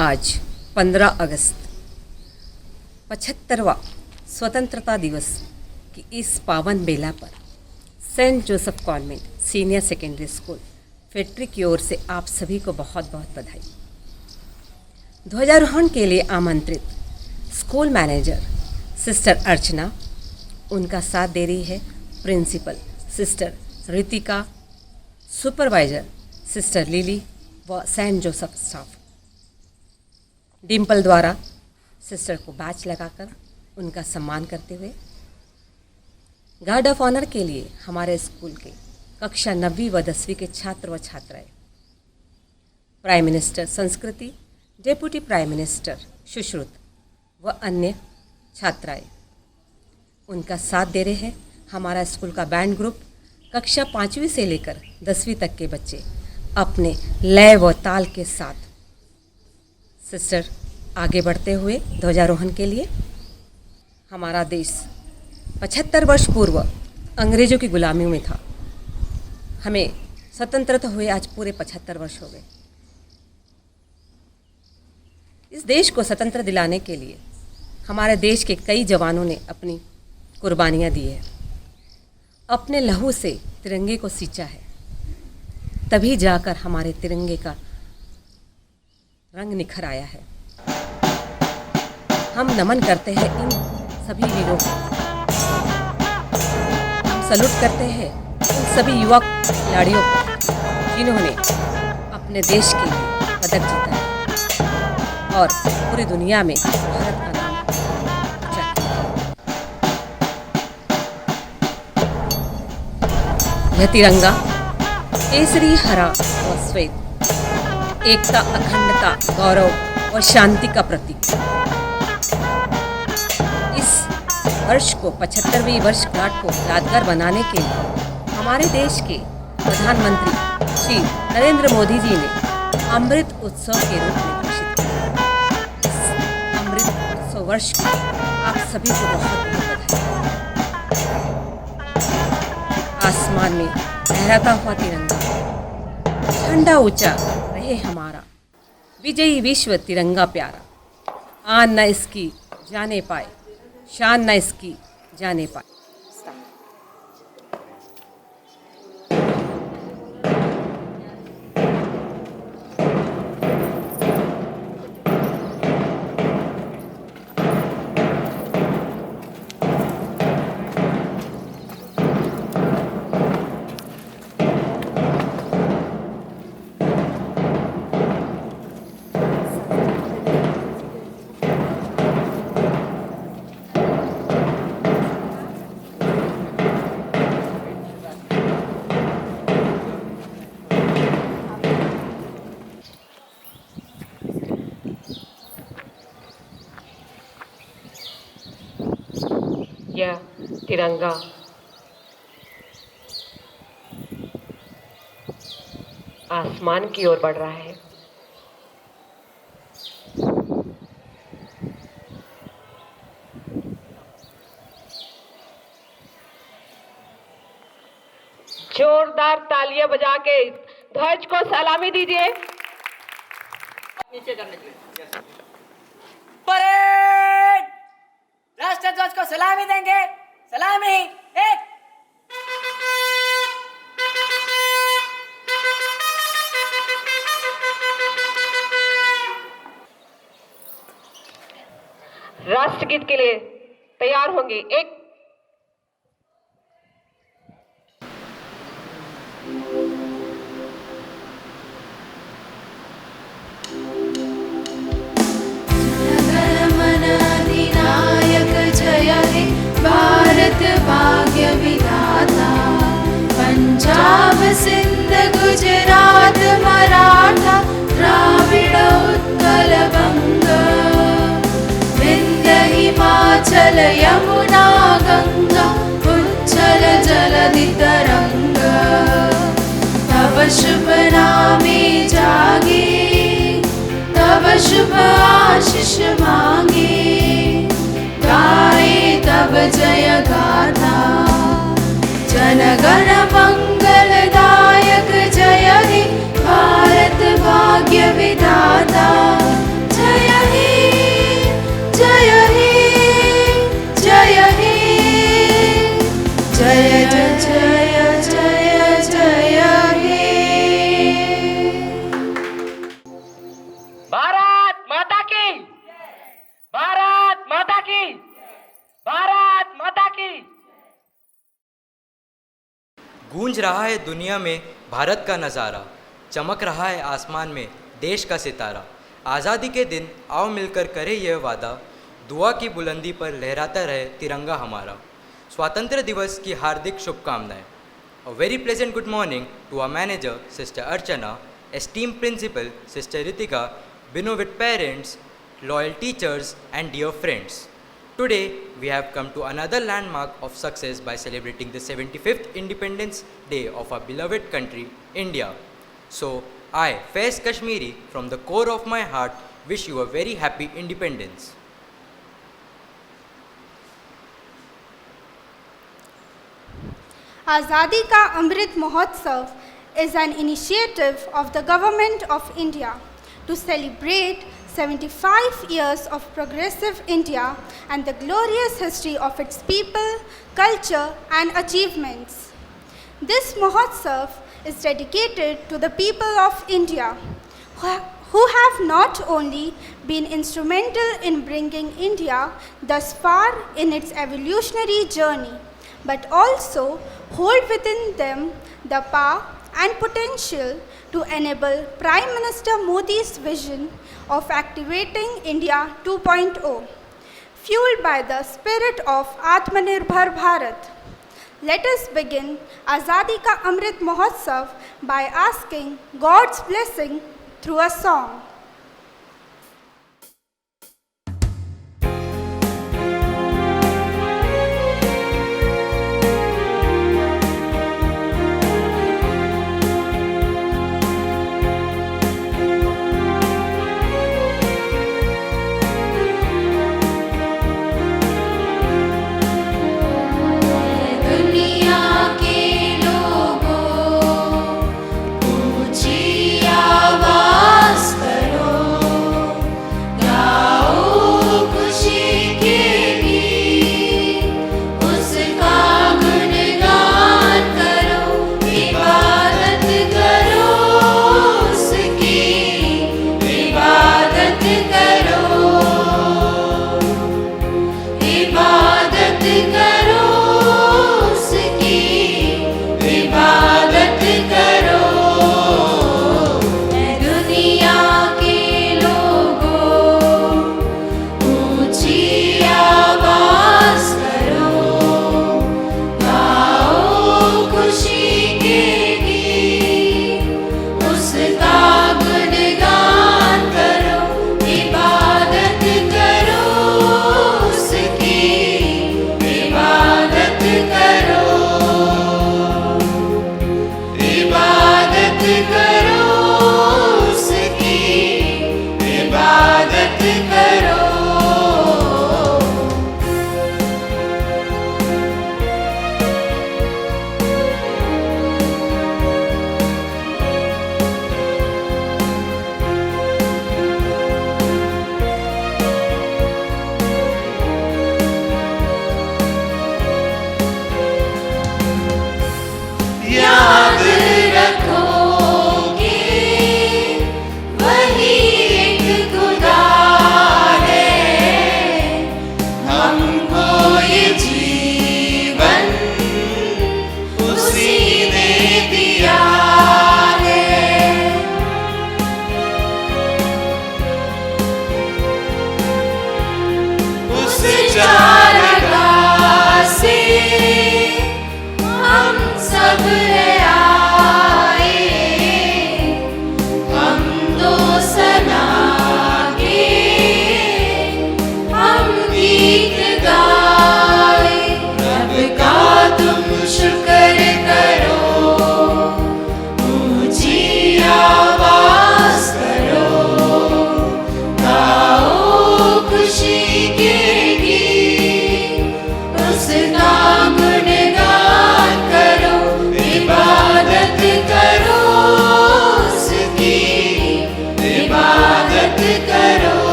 आज 15 अगस्त 75वां स्वतंत्रता दिवस की इस पावन बेला पर Saint Joseph convent senior secondary school factory की ओर से आप सभी को बहुत बहुत बधाई। ध्वजारोहण के लिए आमंत्रित स्कूल मैनेजर सिस्टर अर्चना, उनका साथ दे रही है principal sister Ritika, supervisor sister Lily व सेंट जोसेफ स्टाफ। डिम्पल द्वारा सिस्टर को बैच लगाकर उनका सम्मान करते हुए गार्ड ऑफ ऑनर के लिए हमारे स्कूल के कक्षा 9वीं व 10वीं के छात्र व छात्राएं, प्राइम मिनिस्टर संस्कृति, डेप्यूटी प्राइम मिनिस्टर सुश्रुत व अन्य छात्राएं, उनका साथ दे रहे हैं हमारा स्कूल का बैंड ग्रुप। कक्षा 5वीं से लेकर 10वीं तक के बच्चे अपने लय व ताल के साथ सिस्टर आगे बढ़ते हुए ध्वजारोहण के लिए। हमारा देश 75 वर्ष पूर्व अंग्रेज़ों की गुलामी में था। हमें स्वतंत्रता हुए आज पूरे 75 वर्ष हो गए। इस देश को स्वतंत्र दिलाने के लिए हमारे देश के कई जवानों ने अपनी कुर्बानियाँ दी है, अपने लहू से तिरंगे को सींचा है, तभी जाकर हमारे तिरंगे का रंग निखर आया है। हम नमन करते हैं इन सभी वीरों को, हम सल्यूट करते हैं उन सभी युवा खिलाड़ियों को जिन्होंने अपने देश के लिए पदक जीता है और पूरी दुनिया में भारत का नाम ऊंचा किया। यह तिरंगा केसरी, हरा और श्वेत एकता, अखंडता, गौरव और शांति का प्रतीक। इस वर्ष को 75वीं वर्षगांठ को यादगार बनाने के लिए हमारे देश के प्रधानमंत्री श्री नरेंद्र मोदी जी ने अमृत उत्सव के रूप में घोषित किया। इस अमृत उत्सव वर्ष की आप सभी को बहुत बहुत बधाई। आसमान में लहराता हुआ तिरंगा, झंडा ऊंचा रहे हमारा, विजयी विश्व तिरंगा प्यारा। आन न इसकी जाने पाए, शान न इसकी जाने पाए। यह तिरंगा आसमान की ओर बढ़ रहा है। जोरदार तालियां बजा के ध्वज को सलामी दीजिए। नीचे करने के लिए परेड, राष्ट्र ध्वज को सलामी देंगे। सलामी, एक। राष्ट्रगीत के लिए तैयार होंगे। एक। भारत भाग्य विधाता, पंजाब सिंध गुजरात मराठा द्राविड़ उत्कल बंग, विंध्य हिमाचल यमुना गंगा उच्चल जलधि तरंग, तब शुभ नामे जागे, तब शुभ आशीष मांगे, गाए तब जय गाथा, जनगण मंगलदायक जय हे भारत भाग्य विधाता, गूंज रहा है दुनिया में भारत का नज़ारा, चमक रहा है आसमान में देश का सितारा। आज़ादी के दिन आओ मिलकर करें यह वादा, दुआ की बुलंदी पर लहराता रहे तिरंगा हमारा। स्वातंत्र्य दिवस की हार्दिक शुभकामनाएं। A very pleasant good morning to our manager, Sister Archana, esteemed principal, Sister Ritika, beloved parents, loyal teachers, and dear friends. Today, we have come to another landmark of success by celebrating the 75th Independence Day of our beloved country, India. So, I, Faiz Kashmiri, from the core of my heart, wish you a very happy independence. Azadi Ka Amrit Mahotsav is an initiative of the Government of India to celebrate 75 years of progressive India and the glorious history of its people, culture and achievements. This Mahotsav is dedicated to the people of India who have not only been instrumental in bringing India thus far in its evolutionary journey, but also hold within them the power and potential to enable Prime Minister Modi's vision of activating India 2.0, fueled by the spirit of Atmanirbhar Bharat. Let us begin Azadi Ka Amrit Mahotsav by asking God's blessing through a song. आवाज कर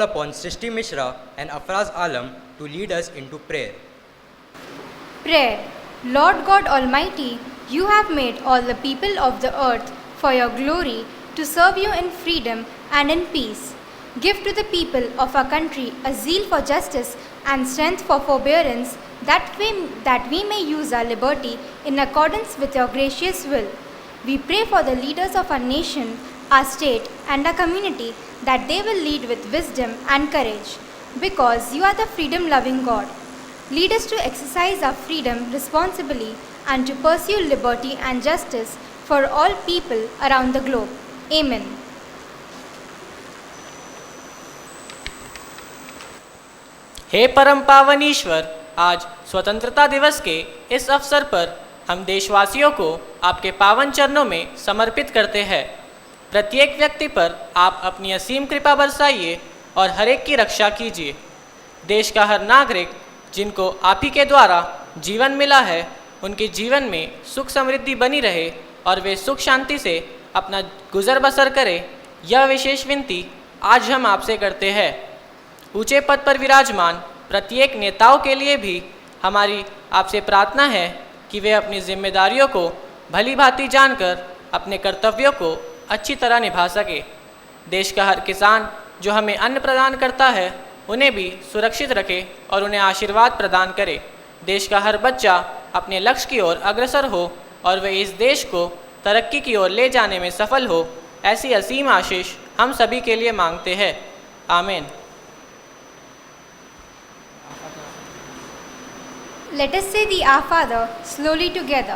call upon Srishti Mishra and Afraz Alam to lead us into prayer. Prayer. Lord God Almighty, you have made all the people of the earth for your glory to serve you in freedom and in peace. Give to the people of our country a zeal for justice and strength for forbearance, that we may use our liberty in accordance with your gracious will. We pray for the leaders of our nation, our state, and our community, that they will lead with wisdom and courage, because you are the freedom-loving God. Lead us to exercise our freedom responsibly and to pursue liberty and justice for all people around the globe. Amen. हे परम पावन ईश्वर, आज स्वतंत्रता दिवस के इस अवसर पर हम देशवासियों को आपके पावन चरणों में समर्पित करते हैं। प्रत्येक व्यक्ति पर आप अपनी असीम कृपा बरसाइए और हर एक की रक्षा कीजिए। देश का हर नागरिक जिनको आप ही के द्वारा जीवन मिला है, उनके जीवन में सुख समृद्धि बनी रहे और वे सुख शांति से अपना गुजर बसर करें, यह विशेष विनती आज हम आपसे करते हैं। ऊंचे पद पर विराजमान प्रत्येक नेताओं के लिए भी हमारी आपसे प्रार्थना है कि वे अपनी जिम्मेदारियों को भली भांति जानकर अपने कर्तव्यों को अच्छी तरह निभा सके। देश का हर किसान जो हमें अन्न प्रदान करता है, उन्हें भी सुरक्षित रखे और उन्हें आशीर्वाद प्रदान करे। देश का हर बच्चा अपने लक्ष्य की ओर अग्रसर हो और वे इस देश को तरक्की की ओर ले जाने में सफल हो, ऐसी असीम आशीष हम सभी के लिए मांगते हैं। आमीन। Let us say the Our Father slowly together.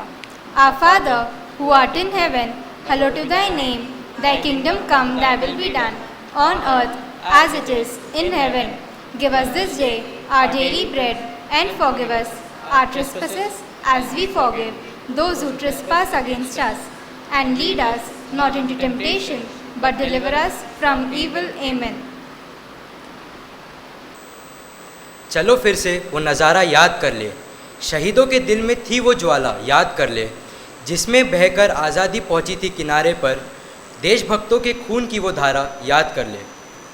Our Father, who art in heaven, hallowed be thy name. Thy kingdom come, thy will be done, on earth as it is in heaven. Give us this day our daily bread, and forgive us our trespasses as we forgive those who trespass against us. And lead us not into temptation, but deliver us from evil. Amen. चलो फिर से वो नज़ारा याद कर ले, शहीदों के दिल में थी वो ज्वाला याद कर ले, जिसमें बहकर आज़ादी पहुंची थी किनारे पर। देशभक्तों के खून की वो धारा याद कर ले।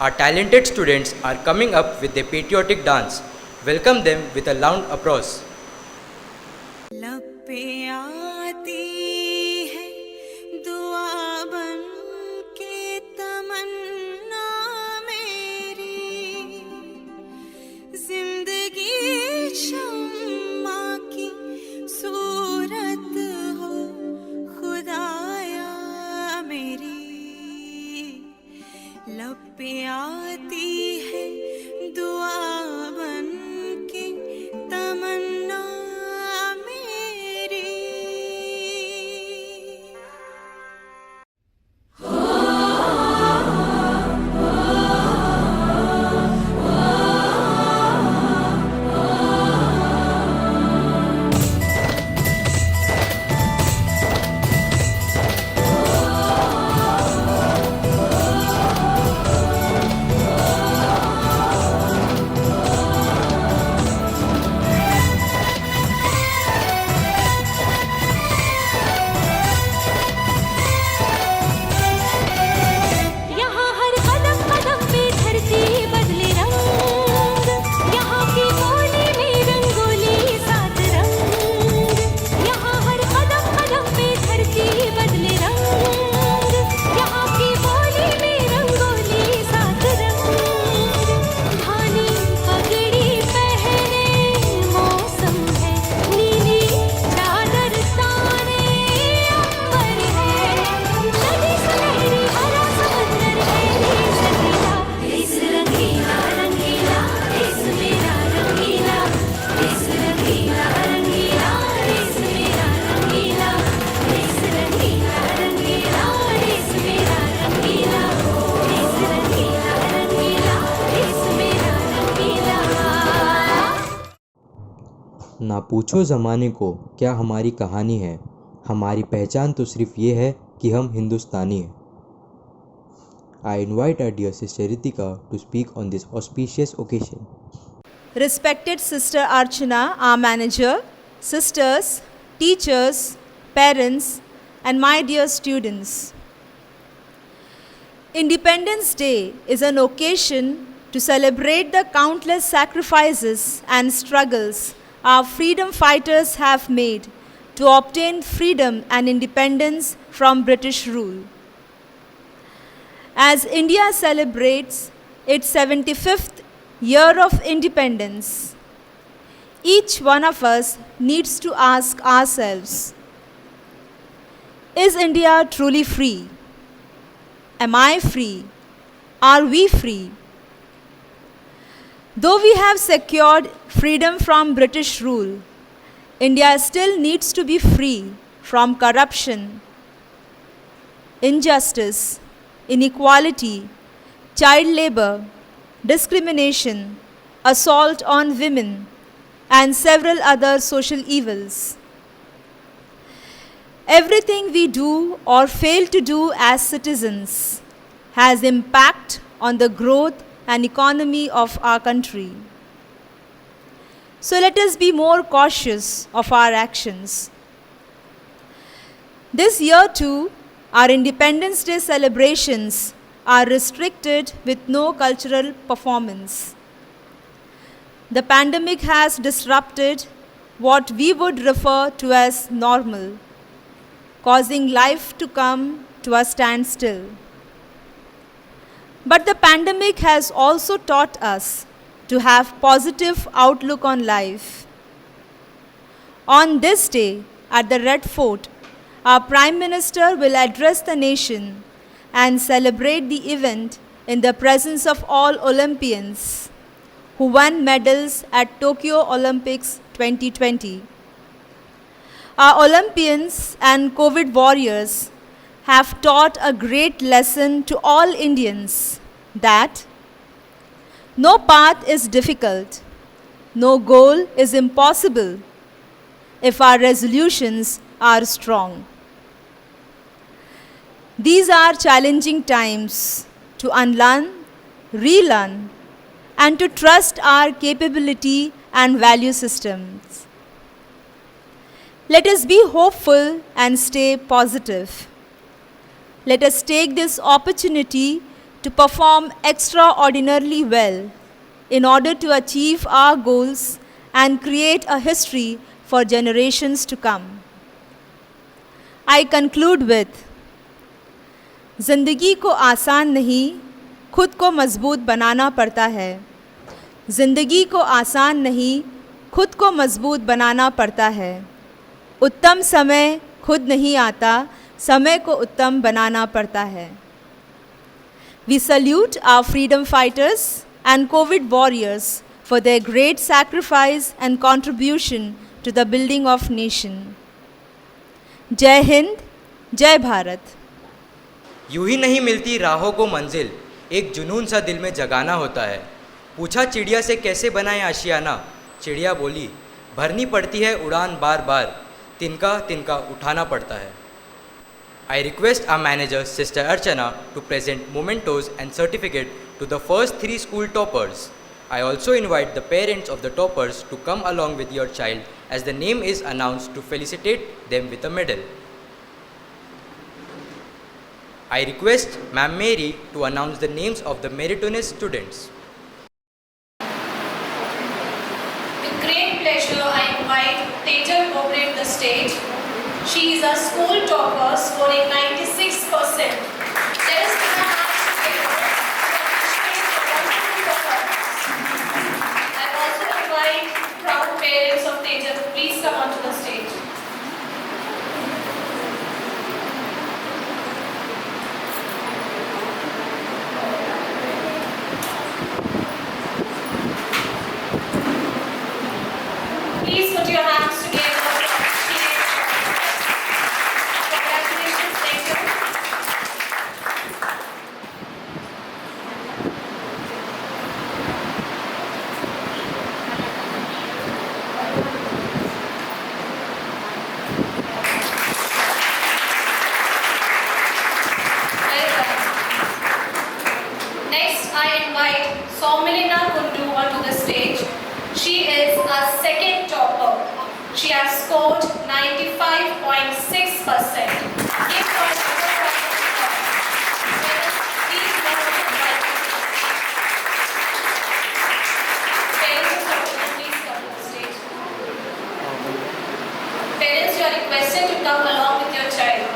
Our talented students are coming up with their patriotic dance. Welcome them with a loud applause. लब पे आती है दुआ बन के तमन्ना मेरी, जिंदगी शम्मा की सूरत हो खुदाया मेरी। लब पे आती है दुआ बन के तमन्ना मेरी। ना पूछो ज़माने को क्या हमारी कहानी है, हमारी पहचान तो सिर्फ ये है कि हम हिंदुस्तानी हैं। I invite our dear sister Ritika to speak on this auspicious occasion. Respected Sister Archana, our manager, sisters, teachers, parents, and my dear students. Independence Day is an occasion to celebrate the countless sacrifices and struggles our freedom fighters have made to obtain freedom and independence from British rule. As India celebrates its 75th year of independence, each one of us needs to ask ourselves, is India truly free? Am I free? Are we free? Though we have secured freedom from British rule, India still needs to be free from corruption, injustice, inequality, child labor, discrimination, assault on women, and several other social evils. Everything we do or fail to do as citizens has impact on the growth and economy of our country. So let us be more cautious of our actions. This year too, our Independence Day celebrations are restricted with no cultural performance. The pandemic has disrupted what we would refer to as normal, causing life to come to a standstill. But the pandemic has also taught us to have positive outlook on life. On this day, at the Red Fort, our Prime Minister will address the nation and celebrate the event in the presence of all Olympians who won medals at Tokyo Olympics 2020. Our Olympians and COVID warriors have taught a great lesson to all Indians that no path is difficult, no goal is impossible if our resolutions are strong. These are challenging times to unlearn, relearn, and to trust our capability and value systems. Let us be hopeful and stay positive. Let us take this opportunity to perform extraordinarily well in order to achieve our goals and create a history for generations to come. I conclude with, ज़िंदगी को आसान नहीं, खुद को मजबूत बनाना पड़ता है। ज़िंदगी को आसान नहीं, खुद को मजबूत बनाना पड़ता है। उत्तम समय खुद नहीं आता, समय को उत्तम बनाना पड़ता है। We salute our freedom fighters and COVID warriors for their great sacrifice and contribution to the building of nation. जय हिंद, जय भारत। यूं ही नहीं मिलती राहों को मंजिल, एक जुनून सा दिल में जगाना होता है। पूछा चिड़िया से कैसे बनाए आशियाना, चिड़िया बोली भरनी पड़ती है उड़ान बार बार, तिनका तिनका उठाना पड़ता है। I request our manager, Sister Archana, to present mementos and certificate to the first 3 school toppers. I also invite the parents of the toppers to come along with your child as the name is announced to felicitate them with a medal. I request Ma'am Mary to announce the names of the meritorious students. With great pleasure, I invite Tejal Bobre to the stage. She is a school topper scoring 96%. Let us put our hands together for wonderful performance. I also invite proud parents of Tejal to please come onto the stage. Please put your hands together. Congratulations, thank you. Very well. Next, I invite Soumilina Kundu onto the stage. She is a second topper. She has scored 95.6%. Give her a round of applause. Let us please welcome her. requested to come along with your child.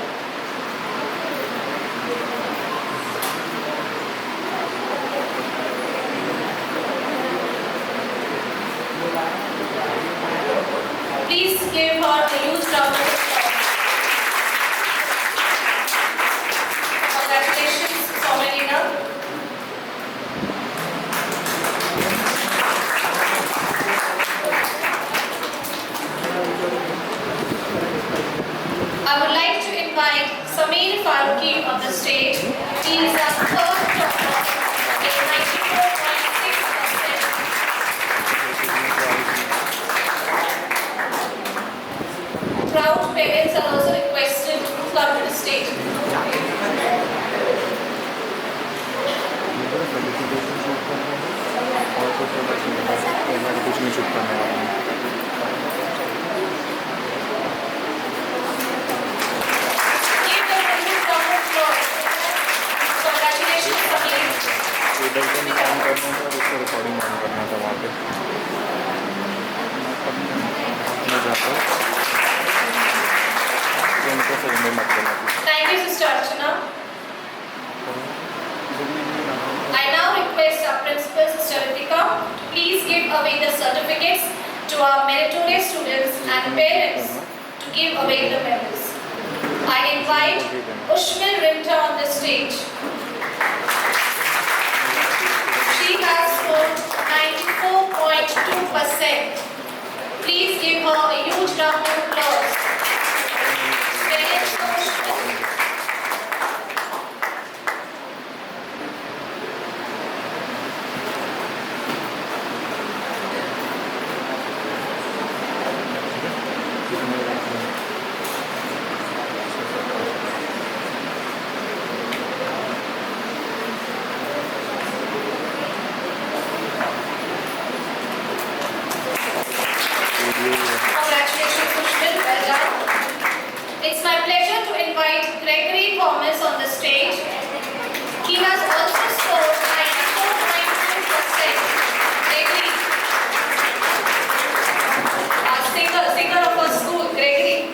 Please give her a huge round of applause. Congratulations, Somalina. I would like to invite Sameer Faruqi on the stage. He is our third topper with 94.6%. Proud parents are also requested to come to the stage. Give them a huge round of applause. Congratulations, Sameer. Recording on करना था वहाँ पे मैं जाता हूँ तो उनको surrender मत करना please Thank you, Sister Archana. I now request our principal, Sister Ritika, to please give away the certificates to our meritorious students and parents to give away the medals. I invite Ushmil Rinta on the stage. She has scored 94.2%. Please give her a huge round of applause. Parents of Ushmil. Congratulations, Ushmil. Well done. It's my pleasure to invite Gregory Thomas on the stage. He has also scored 94.2%. Gregory, our singer of our school, Gregory.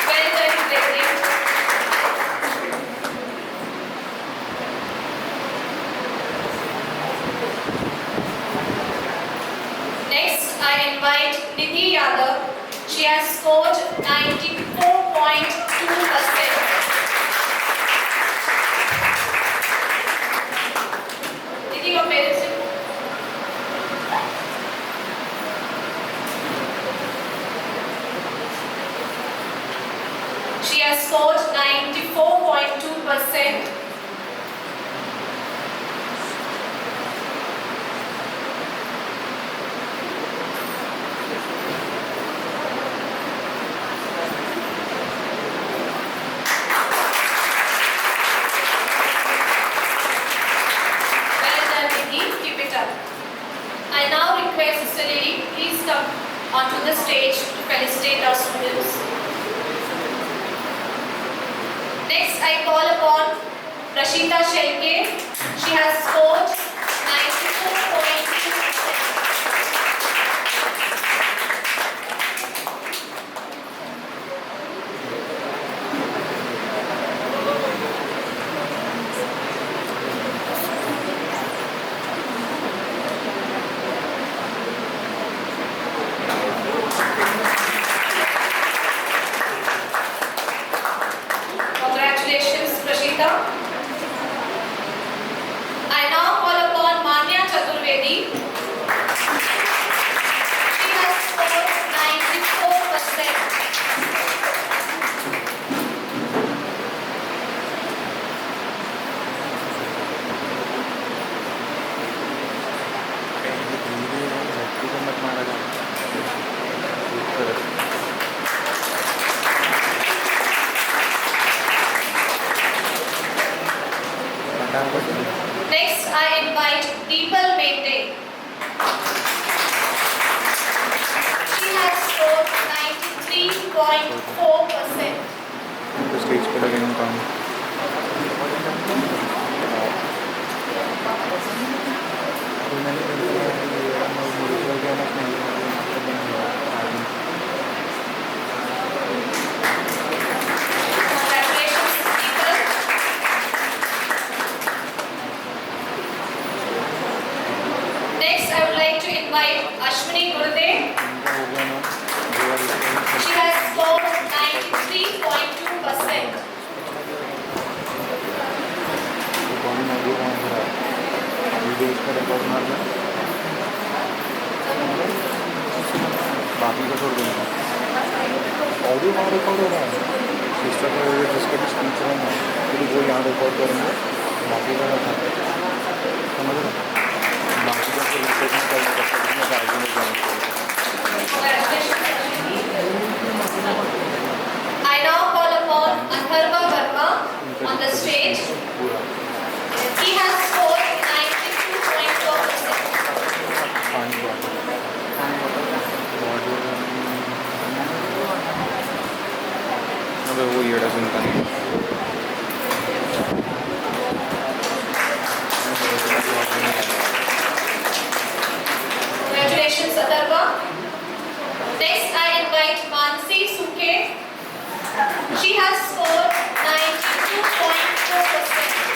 Well done, Gregory. Next, I invite Nidhi Yadav. She has scored 94.2%. Nidhi, your parents. She has scored 94.2%. Well done, Nidhi. Keep it up. I now request Sister Lily, please come onto the stage to felicitate our students. Next, I call upon Rashita Shelke. She has scored 94.2%. Congratulations, Rashita. I now call upon Manya Chaturvedi. Next, I invite Deepal Mende. She has scored 93.4%. तो stage पे लगे हैं काम Congratulations, Deepal. Next, I would like to invite Ashwini Gurde. She has scored 93.2%. Video इसका record मारना बाकी का छोड़ देना ऑडियो वहाँ रिकॉर्ड हो रहा है सिस्टर का जिसका भी स्पीच रहेगा फिर वो यहाँ रिकॉर्ड करेंगे बाकी का समझ रहे बाकी का फिर रिकॉर्ड में करना पड़ता है आगे में जाना I now call upon Atharva Verma on the stage. He has scored 92.4%. पानी अबे वो येड़ा सुनता नहीं Congratulations, Atharva. Next, I invite Mansi Suke. She has scored 92.4%.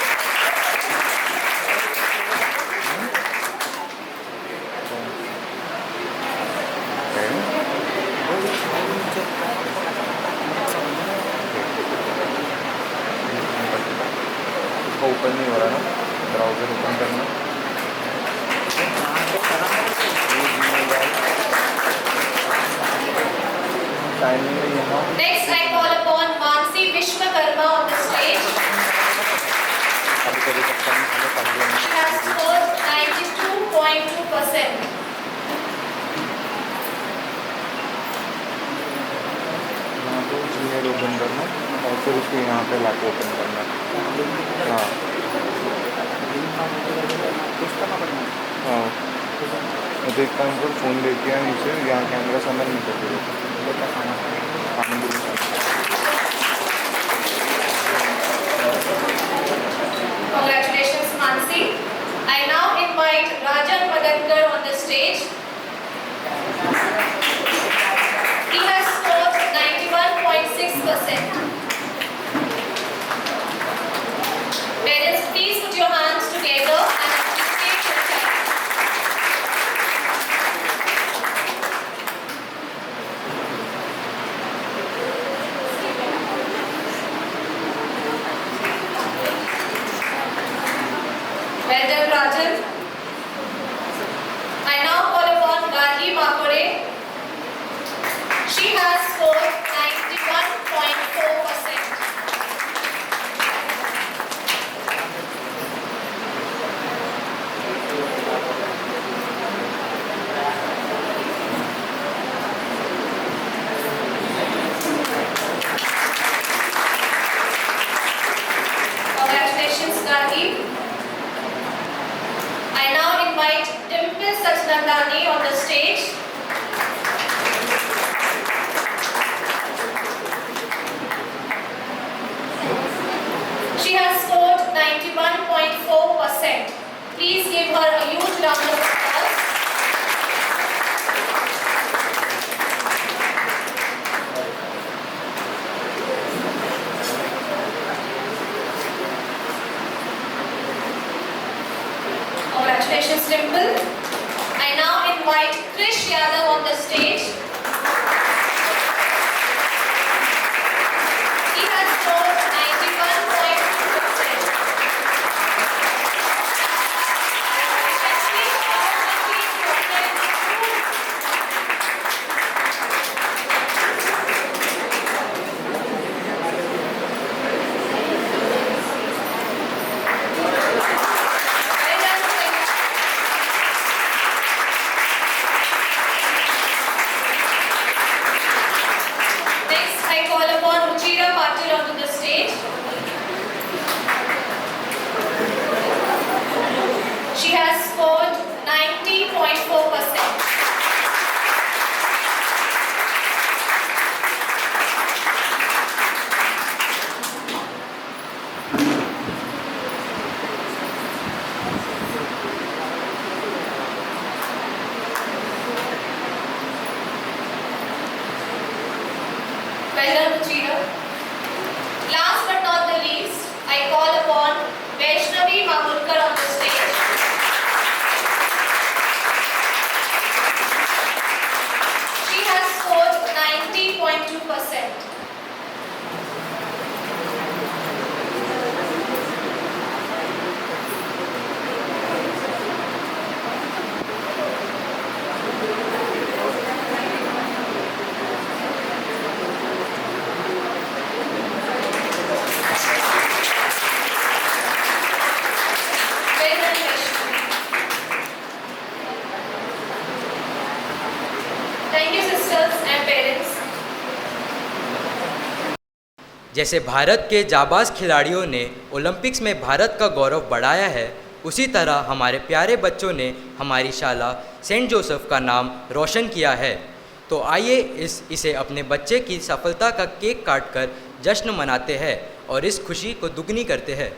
इसका ओपन नहीं हो रहा ना ब्राउज़र ओपन करना टाइमिंग में यहाँ Next, I call upon Mansi Vishwakarma on the stage. अभी कभी तक She has scored 92.2%. यहाँ पे जीमेल ओपन करना और फिर उसको यहाँ पे लैप ओपन करना हाँ हाँ मैं देखता हूँ फिर फ़ोन लेके आया नीचे यहाँ कैमरा समझ नहीं कर रही पानी भी Congratulations, Mansi. I now invite Rajan Madankar on the stage. He has scored 91.6%. Parents, please put your hands together and appreciate your child. Well done, Rajan. I now call upon Gargi Makore. She has scored 91.4%. Congratulations, Gargi. I now invite Dimple Sachnandani on the stage. She has scored 91.4%. Please give her a huge round of applause. Congratulations, Dimple. I now invite Krish Yadav on the stage. He has scored 91.2%. Very done, Krish. 50%. Very well, Rashmi. Thank you, sisters and parents. जैसे भारत के जाबाज खिलाड़ियों ने Olympics में भारत का गौरव बढ़ाया है, उसी तरह हमारे प्यारे बच्चों ने हमारी शाला सेंट जोसेफ का नाम रोशन किया है। तो आइए इसे अपने बच्चे की सफलता का केक काटकर जश्न मनाते हैं और इस खुशी को दुगनी करते हैं।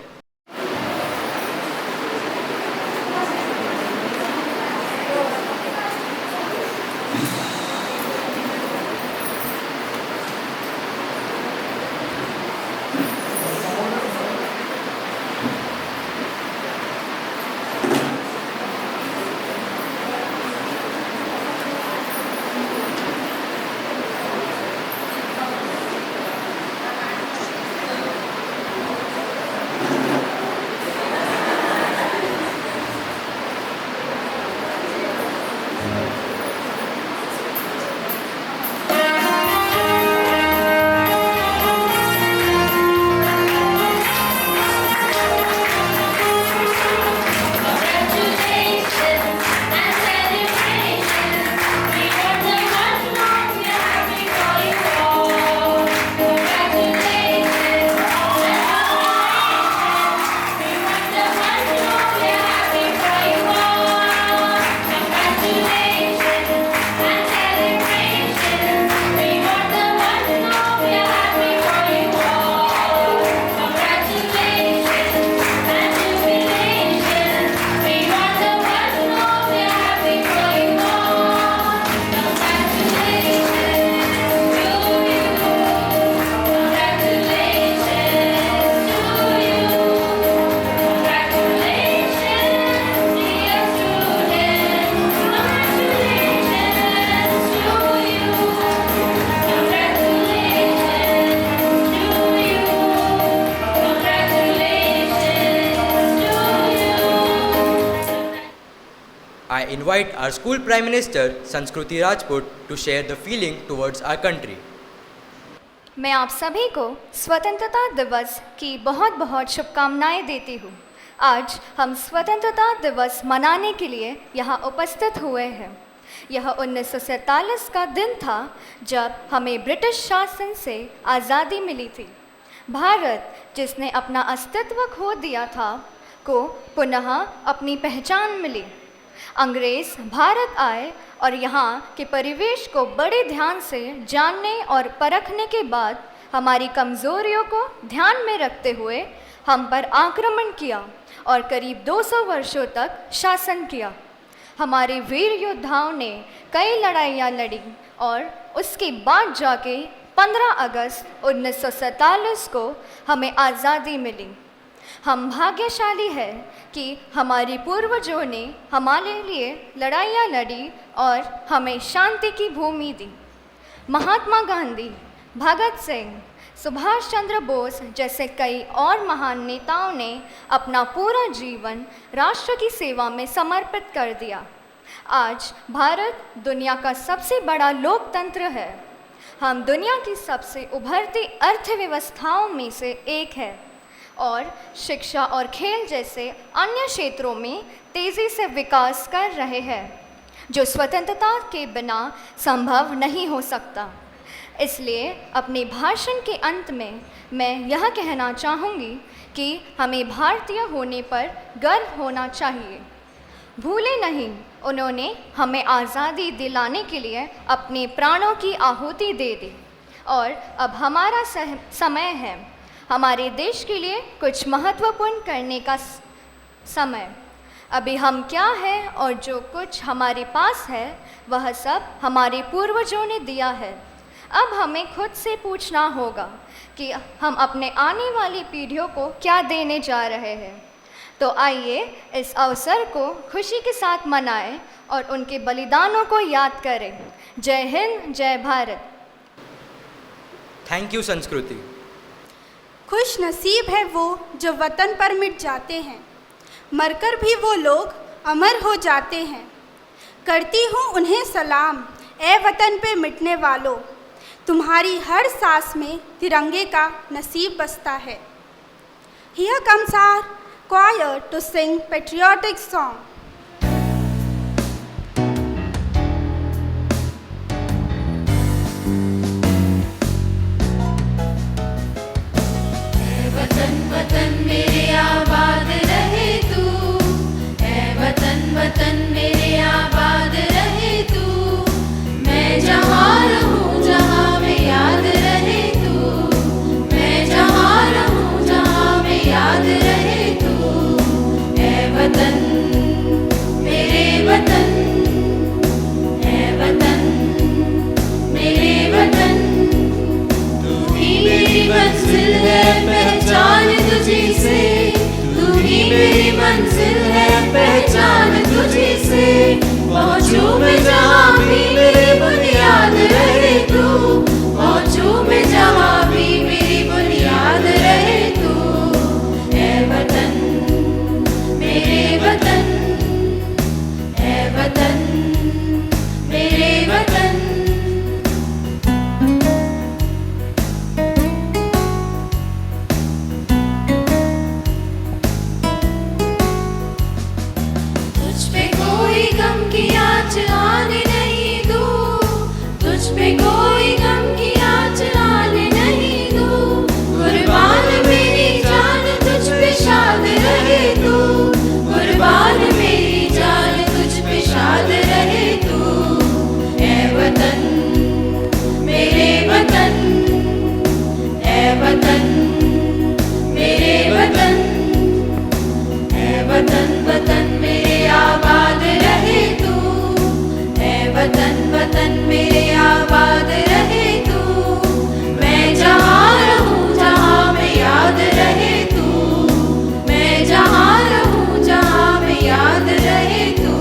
I invite our school Prime Minister Sanskruti Rajput to share the feeling towards our country. मैं आप सभी को स्वतंत्रता दिवस की बहुत बहुत शुभकामनाएं देती हूँ। आज हम स्वतंत्रता दिवस मनाने के लिए यहाँ उपस्थित हुए हैं। यह 1947 का दिन था जब हमें ब्रिटिश शासन से आज़ादी मिली थी। भारत जिसने अपना अस्तित्व खो दिया था को पुनः अपनी पहचान मिली। अंग्रेज़ भारत आए और यहाँ के परिवेश को बड़े ध्यान से जानने और परखने के बाद हमारी कमज़ोरियों को ध्यान में रखते हुए हम पर आक्रमण किया और करीब 200 वर्षों तक शासन किया। हमारे वीर योद्धाओं ने कई लड़ाइयाँ लड़ी और उसके बाद जाके 15 अगस्त 1947 को हमें आज़ादी मिली। हम भाग्यशाली हैं कि हमारे पूर्वजों ने हमारे लिए लड़ाइयाँ लड़ी और हमें शांति की भूमि दी। महात्मा गांधी, भगत सिंह, सुभाष चंद्र बोस जैसे कई और महान नेताओं ने अपना पूरा जीवन राष्ट्र की सेवा में समर्पित कर दिया। आज भारत दुनिया का सबसे बड़ा लोकतंत्र है। हम दुनिया की सबसे उभरती अर्थव्यवस्थाओं में से एक है और शिक्षा और खेल जैसे अन्य क्षेत्रों में तेज़ी से विकास कर रहे हैं, जो स्वतंत्रता के बिना संभव नहीं हो सकता। इसलिए अपने भाषण के अंत में मैं यह कहना चाहूँगी कि हमें भारतीय होने पर गर्व होना चाहिए। भूले नहीं, उन्होंने हमें आज़ादी दिलाने के लिए अपने प्राणों की आहुति दे दी और अब हमारा समय है हमारे देश के लिए कुछ महत्वपूर्ण करने का समय। अभी हम क्या है और जो कुछ हमारे पास है वह सब हमारे पूर्वजों ने दिया है। अब हमें खुद से पूछना होगा कि हम अपने आने वाली पीढ़ियों को क्या देने जा रहे हैं। तो आइए इस अवसर को खुशी के साथ मनाएं और उनके बलिदानों को याद करें। जय हिंद, जय भारत। थैंक यू संस्कृति। खुश नसीब है वो जो वतन पर मिट जाते हैं, मरकर भी वो लोग अमर हो जाते हैं। करती हूँ उन्हें सलाम, ए वतन पे मिटने वालों, तुम्हारी हर सांस में तिरंगे का नसीब बसता है। Here comes our choir to sing patriotic song. वतन वतन मेरे आबाद रहे तू, ऐ वतन वतन मेरे आबाद रहे तू। मैं जहाँ रहूँ जहाँ में याद रहे तू, मैं जहाँ रहूँ जहाँ में याद रहे तू। ऐ वतन मेरे वतन, ऐ वतन मेरे वतन, तू ही मेरी मंजिल है पहचान तुझी से, तू ही मेरी मंजिल है पहचान तुझी से। पहुँचूं मैं जहाँ भी मेरी बुनियाद रहे तू, पहुँचूं मैं जहाँ भी मेरी बुनियाद रहे तू। ऐ वतन मेरे वतन, ऐ वतन मेरे वतन। तुझ पे कोई गम की आँच आने नहीं दूँ, तुझ पे कोई गम की आँच आने नहीं दूँ। कुर्बान मेरी जान तुझ पे शाद रहे तू, कुर्बान मेरी जान तुझ पे शाद रहे तू। ऐ वतन मेरे वतन, ऐ वतन मेरे वतन, ऐ वतन वतन मेरे आबाद रहे तू, ऐ वतन वतन मेरे आबाद रहे तू। मैं जहाँ रहूँ जहाँ में याद रहे तू, मैं जहाँ रहूँ जहाँ में याद रहे तू।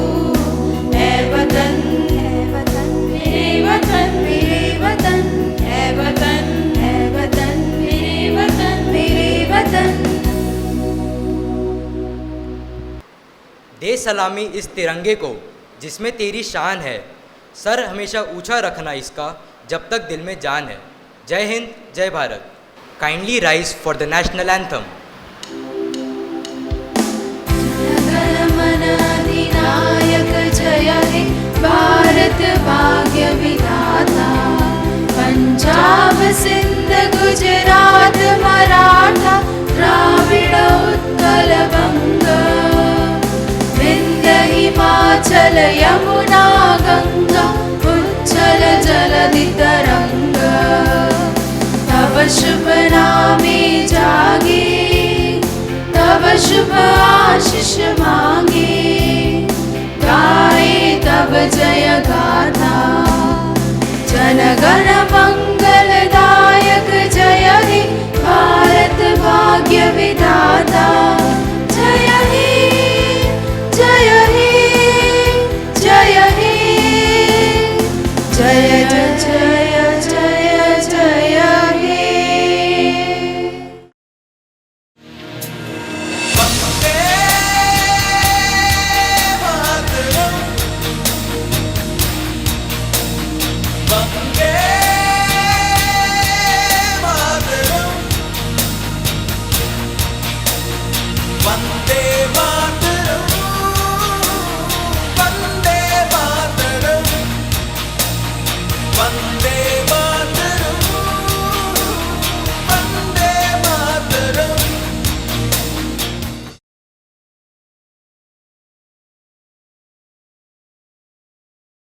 ऐ वतन मेरे वतन, मेरे वतन, ऐ वतन, ऐ वतन मेरे वतन, मेरे वतन। दे सलामी इस तिरंगे को जिसमें तेरी शान है, सर हमेशा ऊंचा रखना इसका जब तक दिल में जान है। जय हिंद, जय Bharat. Kindly rise for the national anthem. जनगण अधिनायक जय हे भारत भाग्य विधाता। पंजाब सिंध गुजरात मराठा द्राविड़ उत्कल बंग, विंध्य हिमाचल यमुना गंगा उच्चल जलधि तरंग। तब शुभ नामे जागे, तब शुभ आशीष मांगे, गाए तब जय गाथा। जनगण मंगलदायक जय हे भारत भाग्य विधाता।